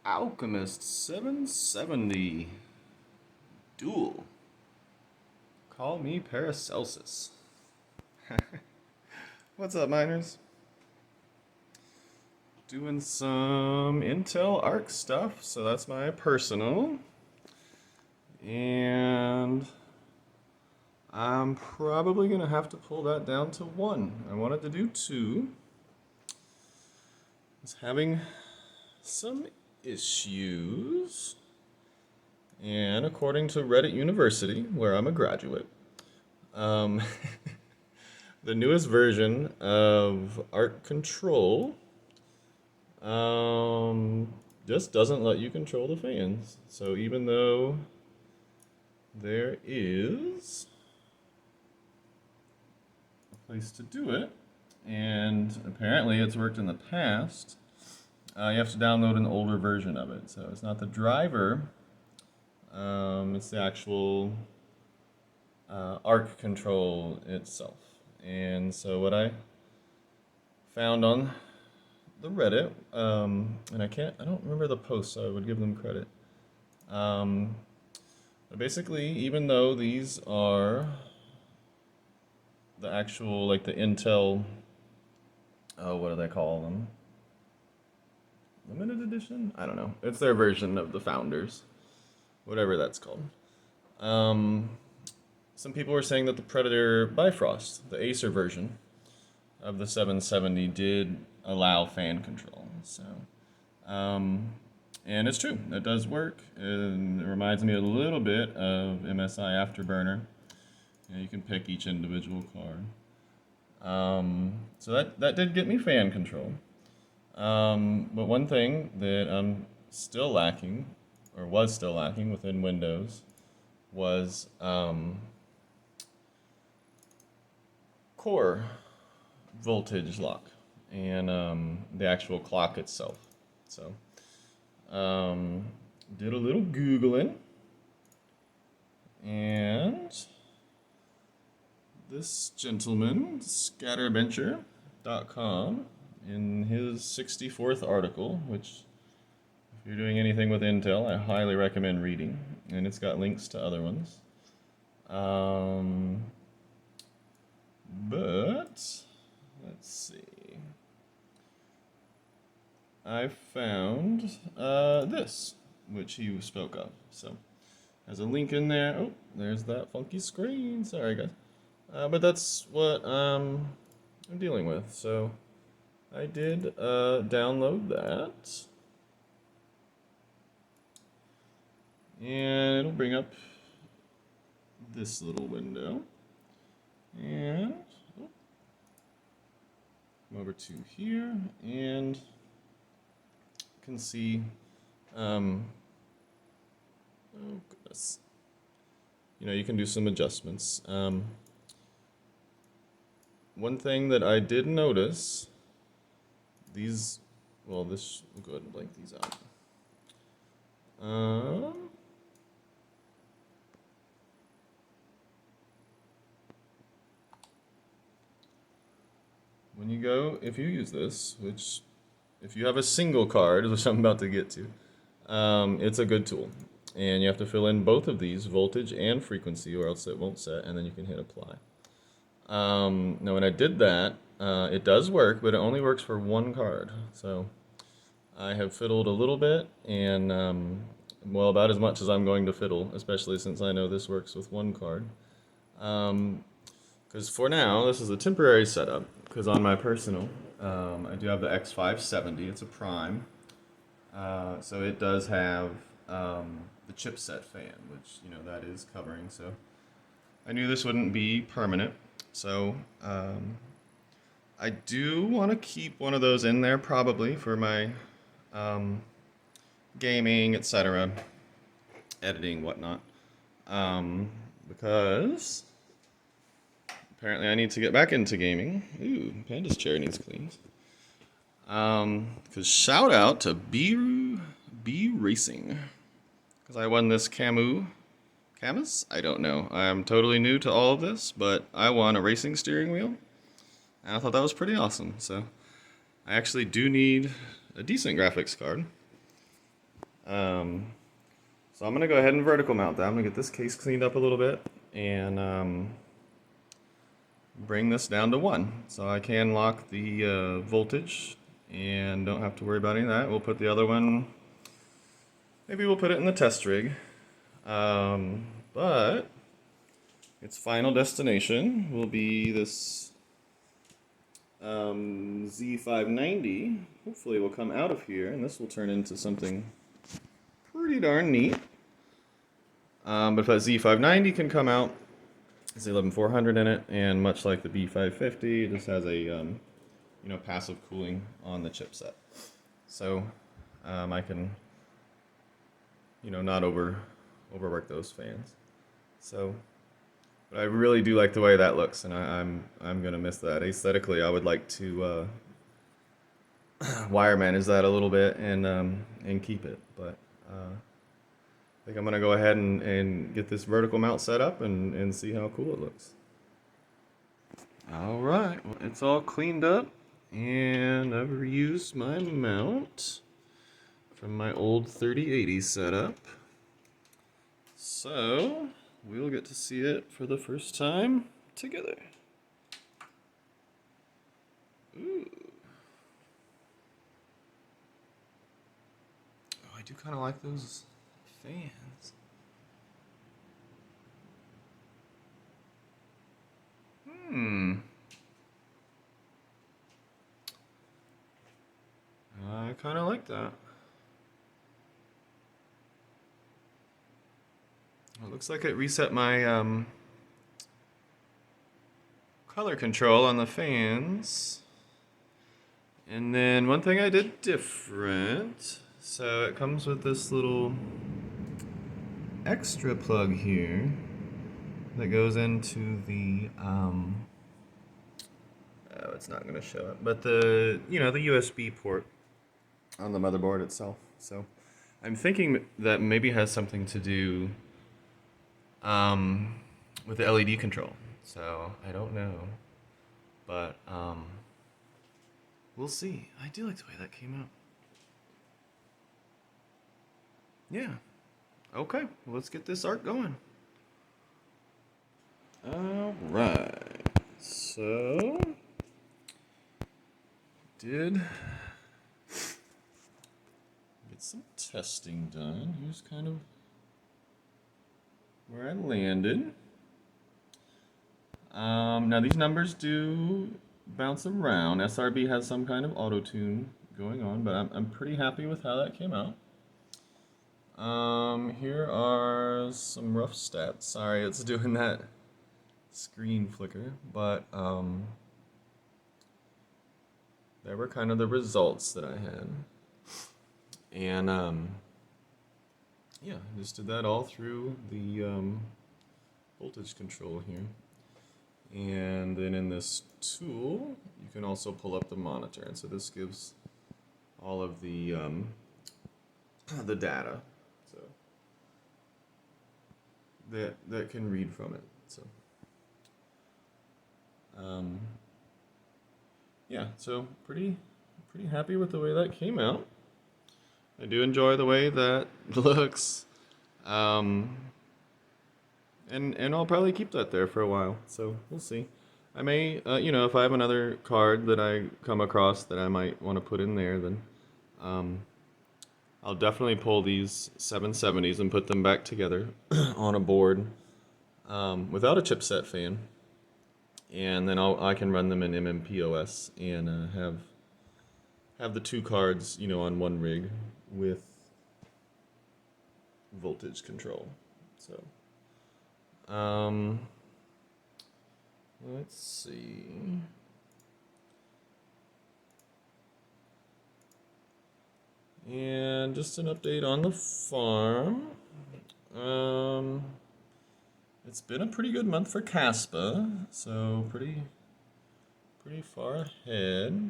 Alchemist 770 Dual. Call me Paracelsus. What's up, miners? Doing some Intel Arc stuff, so that's my personal. And I'm probably going to have to pull that down to 1. I wanted to do 2. It's having some issues. And according to Reddit University, where I'm a graduate, um, the newest version of Art Control just doesn't let you control the fans. So even though there is a place to do it, and apparently it's worked in the past, you have to download an older version of it. So it's not the driver, it's the actual Arc Control itself. And so what I found on the Reddit, and I don't remember the post, so I would give them credit. But basically, even though these are the actual, like the Intel, what do they call them? Limited edition? I don't know. It's their version of the Founders, whatever that's called. Some people were saying that the Predator Bifrost, the Acer version of the 770, did allow fan control. So, and it's true, it does work. And it reminds me a little bit of MSI Afterburner. You can pick each individual card. So that did get me fan control. But one thing that I'm still lacking, or was still lacking within Windows, was core voltage lock and the actual clock itself. So did a little Googling, and this gentleman, scatterbencher.com, in his 64th article, which if you're doing anything with Intel, I highly recommend reading, and it's got links to other ones. But let's see. I found this, which he spoke of. So, there's a link in there. Oh, there's that funky screen. Sorry, guys. But that's what I'm dealing with. So, I did download that. And it'll bring up this little window. And come over to here, and you can see, oh goodness, you can do some adjustments. One thing that I did notice, these, well, this, we'll go ahead and blank these out. When you go, if you use this, which, if you have a single card, which I'm about to get to, it's a good tool. And you have to fill in both of these, voltage and frequency, or else it won't set, and then you can hit apply. Now when I did that, it does work, but it only works for one card. So I have fiddled a little bit, and well, about as much as I'm going to fiddle, especially since I know this works with one card. Because for now, this is a temporary setup, because on my personal, I do have the X570, it's a Prime, so it does have the chipset fan, which, that is covering, so I knew this wouldn't be permanent, so I do want to keep one of those in there, probably, for my gaming, etc., editing, whatnot, because apparently I need to get back into gaming. Ooh, Panda's chair needs cleans. Because shout out to B Racing, because I won this Cammus? I don't know. I'm totally new to all of this, but I won a racing steering wheel, and I thought that was pretty awesome. So I actually do need a decent graphics card. So I'm gonna go ahead and vertical mount that. I'm gonna get this case cleaned up a little bit and bring this down to 1. So I can lock the voltage and don't have to worry about any of that. We'll put the other one, maybe we'll put it in the test rig. But its final destination will be this Z590. Hopefully it will come out of here and this will turn into something pretty darn neat. But if that Z590 can come out, it's 11400 in it, and much like the B550, it just has a passive cooling on the chipset. So I can not overwork those fans. So, but I really do like the way that looks, and I'm gonna miss that. Aesthetically, I would like to wire manage that a little bit and keep it, but I think I'm gonna go ahead and get this vertical mount set up and see how cool it looks. All right, well, it's all cleaned up, and I've reused my mount from my old 3080 setup. So we'll get to see it for the first time together. Ooh. Oh, I do kind of like those fans. I kind of like that. It looks like it reset my color control on the fans. And then one thing I did different, so it comes with this little extra plug here that goes into the oh, it's not going to show it, but the the USB port on the motherboard itself. So I'm thinking that maybe it has something to do with the LED control. So I don't know, but we'll see. I do like the way that came out. Yeah. Okay, well, let's get this art going. All right. So did get some testing done. Here's kind of where I landed. Now these numbers do bounce around. SRB has some kind of auto tune going on, but I'm pretty happy with how that came out. Here are some rough stats. Sorry, it's doing that screen flicker, but there were kind of the results that I had. And yeah, I just did that all through the voltage control here. And then in this tool, you can also pull up the monitor, and so this gives all of the data, so that can read from it. So yeah, so pretty happy with the way that came out. I do enjoy the way that looks, and I'll probably keep that there for a while. So we'll see. I may, if I have another card that I come across that I might want to put in there, then I'll definitely pull these 770s and put them back together on a board without a chipset fan, and then I can run them in MMPOS and have the two cards, on one rig with voltage control. So let's see. And just an update on the farm. It's been a pretty good month for Caspa, so pretty far ahead.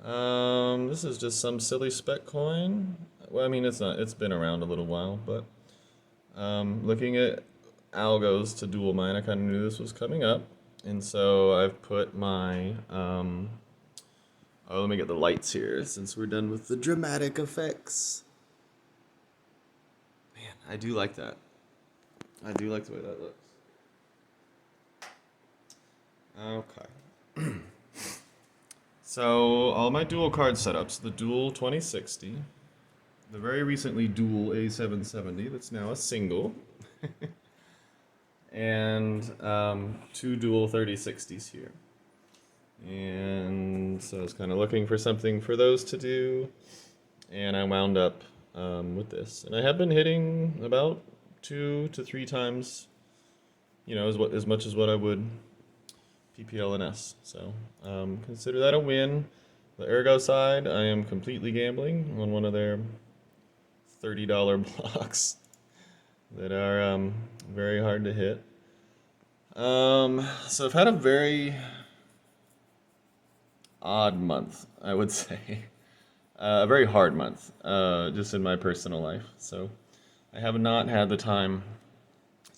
This is just some silly spec coin. Well, I mean, it's not. It's been around a little while, but looking at algos to dual mine, I kind of knew this was coming up, and so I've put my oh, let me get the lights here since we're done with the dramatic effects. I do like that. I do like the way that looks. Okay. So all my dual card setups, the dual 2060, the very recently dual A770 that's now a single, and two dual 3060s here. And so I was kind of looking for something for those to do, and I wound up with this. And I have been hitting about 2 to 3 times, as much as what I would PPL and S. So consider that a win. The Ergo side, I am completely gambling on one of their $30 blocks that are very hard to hit. So I've had a very odd month, I would say. A very hard month, just in my personal life. So I have not had the time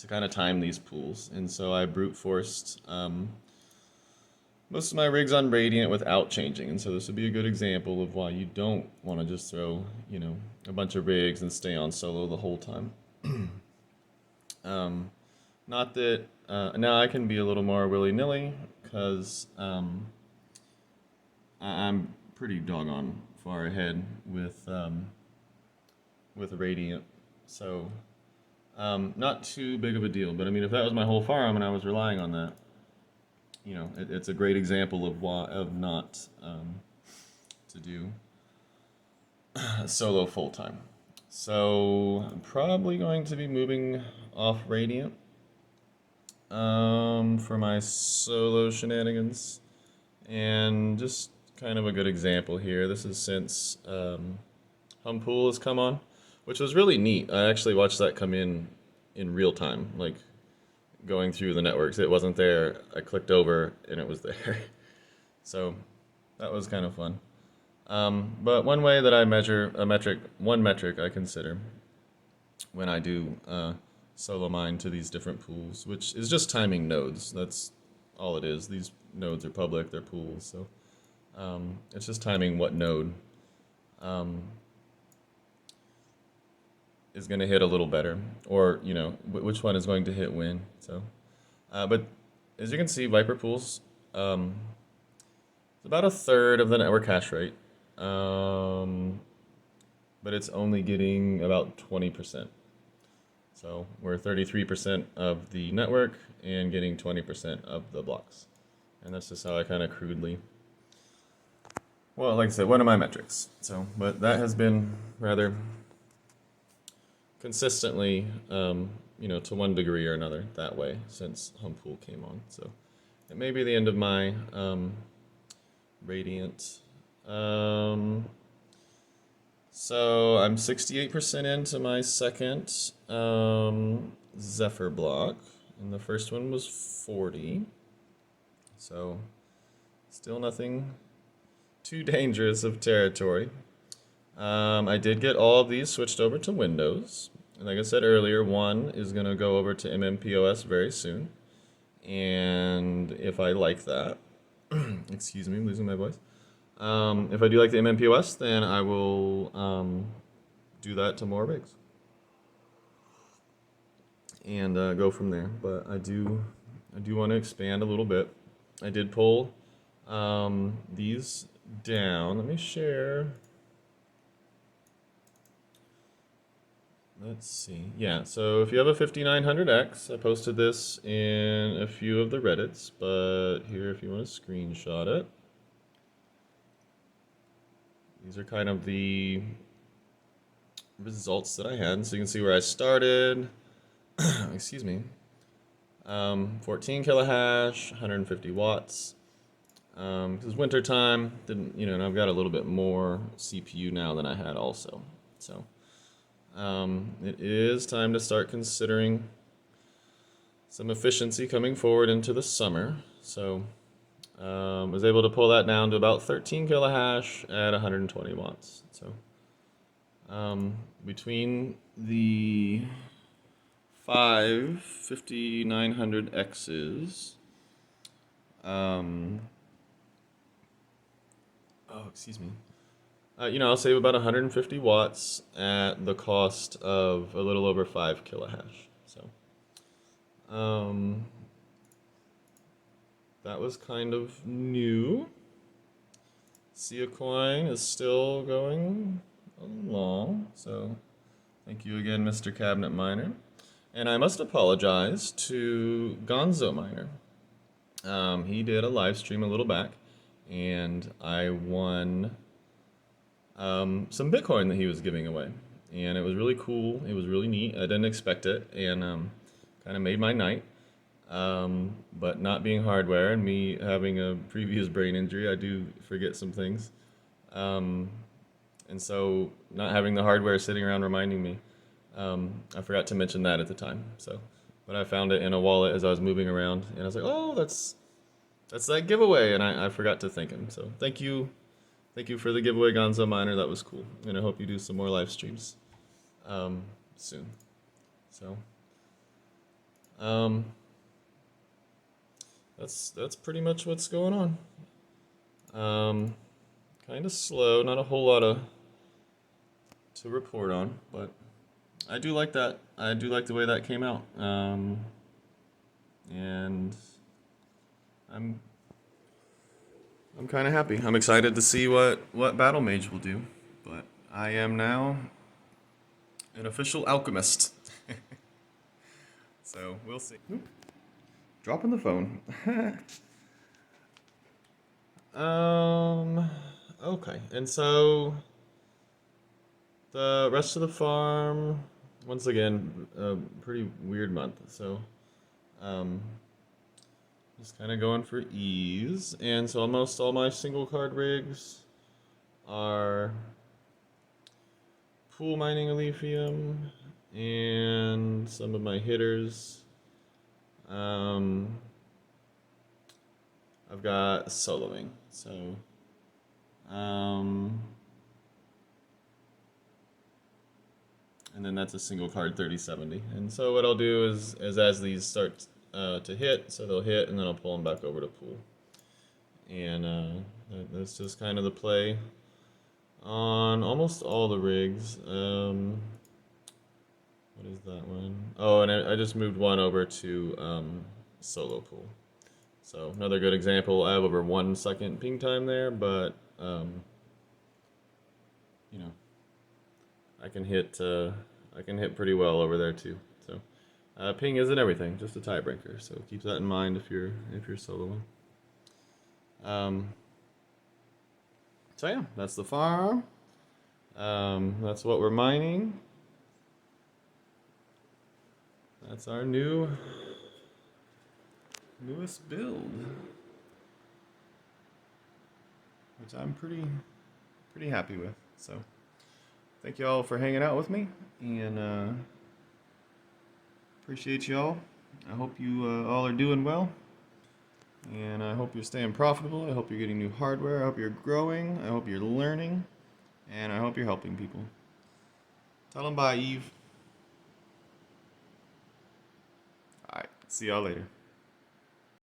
to kind of time these pools, and so I brute forced most of my rigs on Radiant without changing. And so this would be a good example of why you don't want to just throw, a bunch of rigs and stay on solo the whole time. Not that now I can be a little more willy-nilly because I'm pretty doggone far ahead with Radiant, so not too big of a deal. But I mean, if that was my whole farm and I was relying on that, it's a great example of not to do solo full time. So I'm probably going to be moving off Radiant for my solo shenanigans, and just kind of a good example here. This is since Humpool has come on, which was really neat. I actually watched that come in real time, like going through the networks. It wasn't there. I clicked over and it was there. So that was kind of fun. But one way that I measure one metric I consider when I do solo mine to these different pools, which is just timing nodes. That's all it is. These nodes are public, they're pools. So it's just timing what node is going to hit a little better, or which one is going to hit when. So, but as you can see, Viper pools it's about a third of the network hash rate, but it's only getting about 20%. So we're 33% of the network and getting 20% of the blocks, and that's just how I kind of crudely. Well, like I said, one of my metrics. So, but that has been rather consistently, to one degree or another that way since Humpool came on. So it may be the end of my Radiant. So I'm 68% into my second Zephyr block, and the first one was 40. So still nothing too dangerous of territory. I did get all of these switched over to Windows. And like I said earlier, one is going to go over to MMPOS very soon. And if I like that, excuse me, I'm losing my voice. If I do like the MMPOS, then I will do that to more rigs. And go from there. But I do want to expand a little bit. I did pull these down. Let me share. Let's see. Yeah, so if you have a 5900X, I posted this in a few of the Reddits, but here if you want to screenshot it. These are kind of the results that I had. So you can see where I started. Excuse me. 14 kilohash, 150 watts. Because winter time, and I've got a little bit more CPU now than I had also. So it is time to start considering some efficiency coming forward into the summer. So was able to pull that down to about 13 kilohash at 120 watts. So between the 5 5900Xs, excuse me. I'll save about 150 watts at the cost of a little over 5 kilohash. So, um, that was kind of new. Sia Coin is still going along, so thank you again, Mr. Cabinet Miner. And I must apologize to Gonzo Miner. He did a live stream a little back, and I won some Bitcoin that he was giving away. And it was really cool. It was really neat. I didn't expect it, and kind of made my night. But not being hardware and me having a previous brain injury, I do forget some things. Um, and so not having the hardware sitting around reminding me, I forgot to mention that at the time. So, but I found it in a wallet as I was moving around, and I was like, "Oh, that's that giveaway," and I forgot to thank him. So thank you for the giveaway, Gonzo Miner. That was cool, and I hope you do some more live streams soon. So, um, that's pretty much what's going on. Kind of slow, not a whole lot of to report on, but I do like that. I do like the way that came out. And I'm I'm kind of happy. I'm excited to see what Battle Mage will do. But I am now an official alchemist. So we'll see. Oop. Dropping the phone. Okay. And so the rest of the farm, once again, a pretty weird month. So, um, just kind of going for ease. And so almost all my single card rigs are pool mining Alephium and some of my hitters. I've got soloing. So, and then that's a single card 3070. And so what I'll do is as these start to hit, so they'll hit, and then I'll pull them back over to pool. And that's just kind of the play on almost all the rigs. What is that one? Oh, and I just moved one over to solo pool. So another good example. I have over 1 second ping time there, but you know, I can hit pretty well over there too. So ping isn't everything, just a tiebreaker. So keep that in mind if you're soloing. So yeah, that's the farm. That's what we're mining. That's our newest build, which I'm pretty happy with. So thank you all for hanging out with me, and appreciate you all. I hope you all are doing well, and I hope you're staying profitable. I hope you're getting new hardware. I hope you're growing. I hope you're learning, and I hope you're helping people. Tell them bye, Eve. All right, see y'all later.